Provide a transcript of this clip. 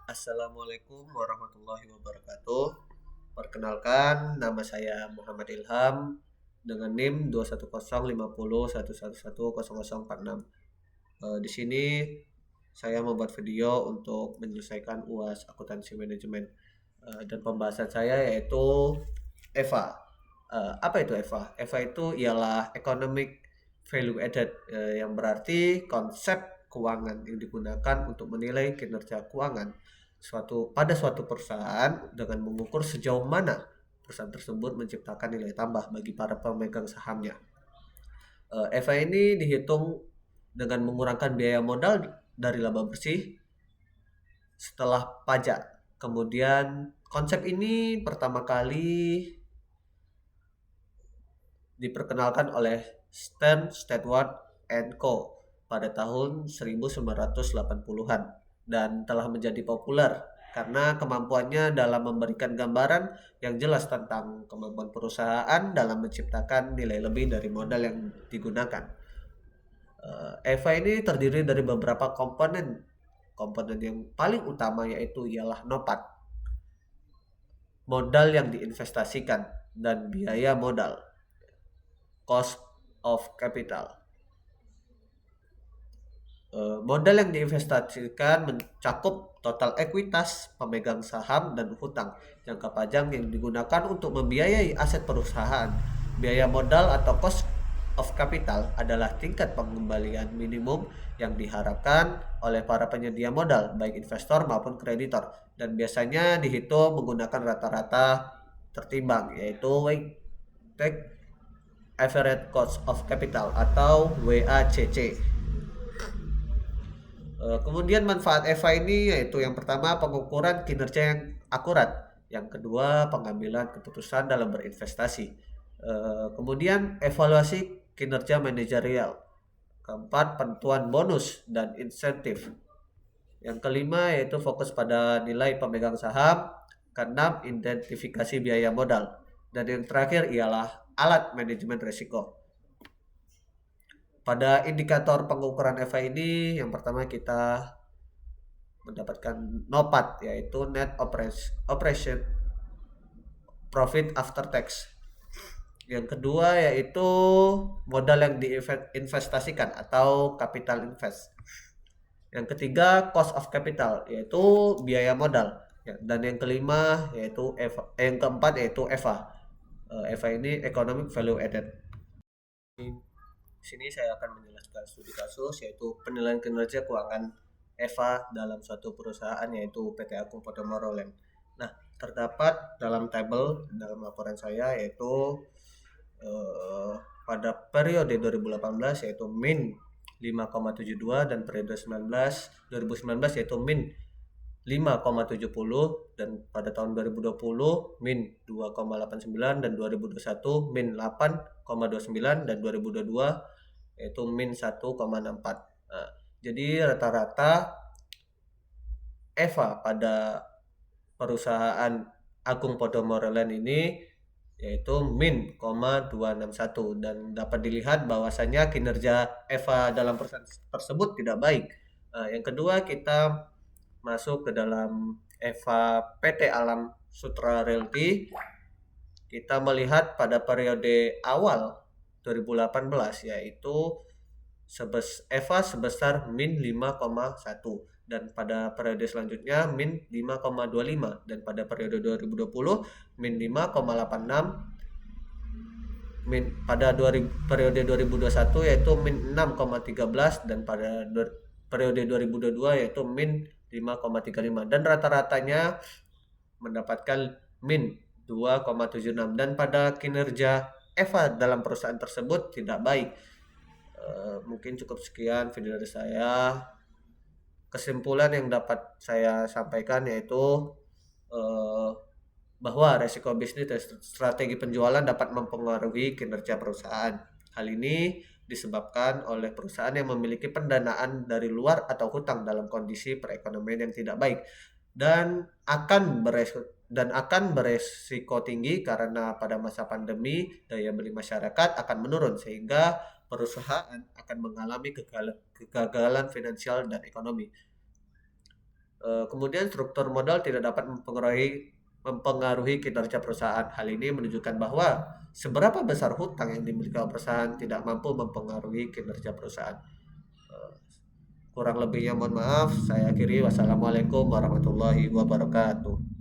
Assalamualaikum warahmatullahi wabarakatuh. Perkenalkan, nama saya Muhammad Ilham dengan NIM 2105011110046. Di sini saya membuat video untuk menyelesaikan UAS Akuntansi Manajemen. Dan pembahasan saya yaitu EVA. Apa itu EVA? EVA itu ialah Economic Value Added, yang berarti konsep keuangan yang digunakan untuk menilai kinerja keuangan suatu perusahaan dengan mengukur sejauh mana perusahaan tersebut menciptakan nilai tambah bagi para pemegang sahamnya. EVA ini dihitung dengan mengurangkan biaya modal dari laba bersih setelah pajak. Kemudian konsep ini pertama kali diperkenalkan oleh Stan Stewart and Co. pada tahun 1980-an dan telah menjadi populer karena kemampuannya dalam memberikan gambaran yang jelas tentang kemampuan perusahaan dalam menciptakan nilai lebih dari modal yang digunakan. EVA ini terdiri dari beberapa komponen. Komponen yang paling utama yaitu ialah NOPAT, modal yang diinvestasikan, dan biaya modal, cost of capital. Modal yang diinvestasikan mencakup total ekuitas pemegang saham dan hutang jangka panjang yang digunakan untuk membiayai aset perusahaan. Biaya modal atau cost of capital adalah tingkat pengembalian minimum yang diharapkan oleh para penyedia modal, baik investor maupun kreditor, dan biasanya dihitung menggunakan rata-rata tertimbang, yaitu weighted average cost of capital atau WACC. Kemudian manfaat EVA ini yaitu yang pertama pengukuran kinerja yang akurat, yang kedua pengambilan keputusan dalam berinvestasi, kemudian evaluasi kinerja manajerial, keempat penentuan bonus dan insentif, yang kelima yaitu fokus pada nilai pemegang saham, keenam identifikasi biaya modal, dan yang terakhir ialah alat manajemen risiko. Pada indikator pengukuran EVA ini, yang pertama kita mendapatkan NOPAT, yaitu Net Operation Profit After Tax. Yang kedua yaitu modal yang diinvestasikan atau capital invest. Yang ketiga cost of capital, yaitu biaya modal. Dan yang kelima yaitu EVA, yang keempat yaitu EVA. EVA ini Economic Value Added. Di sini saya akan menjelaskan studi kasus yaitu penilaian kinerja keuangan EVA dalam suatu perusahaan yaitu PT Agung Podomoro Land. Nah, terdapat dalam tabel dalam laporan saya yaitu pada periode 2018 yaitu min 5,72 dan periode 2019 yaitu min 5,70 dan pada tahun 2020 min 2,89 dan 2021 min 8,29 dan 2022 yaitu min 1,64. Nah, jadi rata-rata EVA pada perusahaan Agung Podomoro Land ini yaitu min 261 dan dapat dilihat bahwasanya kinerja EVA dalam perusahaan tersebut tidak baik. Yang kedua kita masuk ke dalam EVA PT Alam Sutra Realty. Kita melihat pada periode awal 2018 yaitu EVA sebesar min 5,1 dan pada periode selanjutnya min 5,25 dan pada periode 2020 min 5,86, pada periode 2021 yaitu min 6,13 dan pada periode 2022 yaitu min 5,35 dan rata-ratanya mendapatkan min 2,76 dan pada kinerja EVA dalam perusahaan tersebut tidak baik. Mungkin cukup sekian video dari saya. Kesimpulan yang dapat saya sampaikan yaitu bahwa resiko bisnis dan strategi penjualan dapat mempengaruhi kinerja perusahaan. Hal ini disebabkan oleh perusahaan yang memiliki pendanaan dari luar atau hutang dalam kondisi perekonomian yang tidak baik dan akan beresiko tinggi karena pada masa pandemi daya beli masyarakat akan menurun sehingga perusahaan akan mengalami kegagalan finansial dan ekonomi. Kemudian struktur modal tidak dapat mempengaruhi kinerja perusahaan. Hal ini menunjukkan bahwa seberapa besar hutang yang dimiliki oleh perusahaan tidak mampu mempengaruhi kinerja perusahaan. Eh, Kurang lebihnya mohon maaf. Saya akhiri. Wassalamualaikum warahmatullahi wabarakatuh.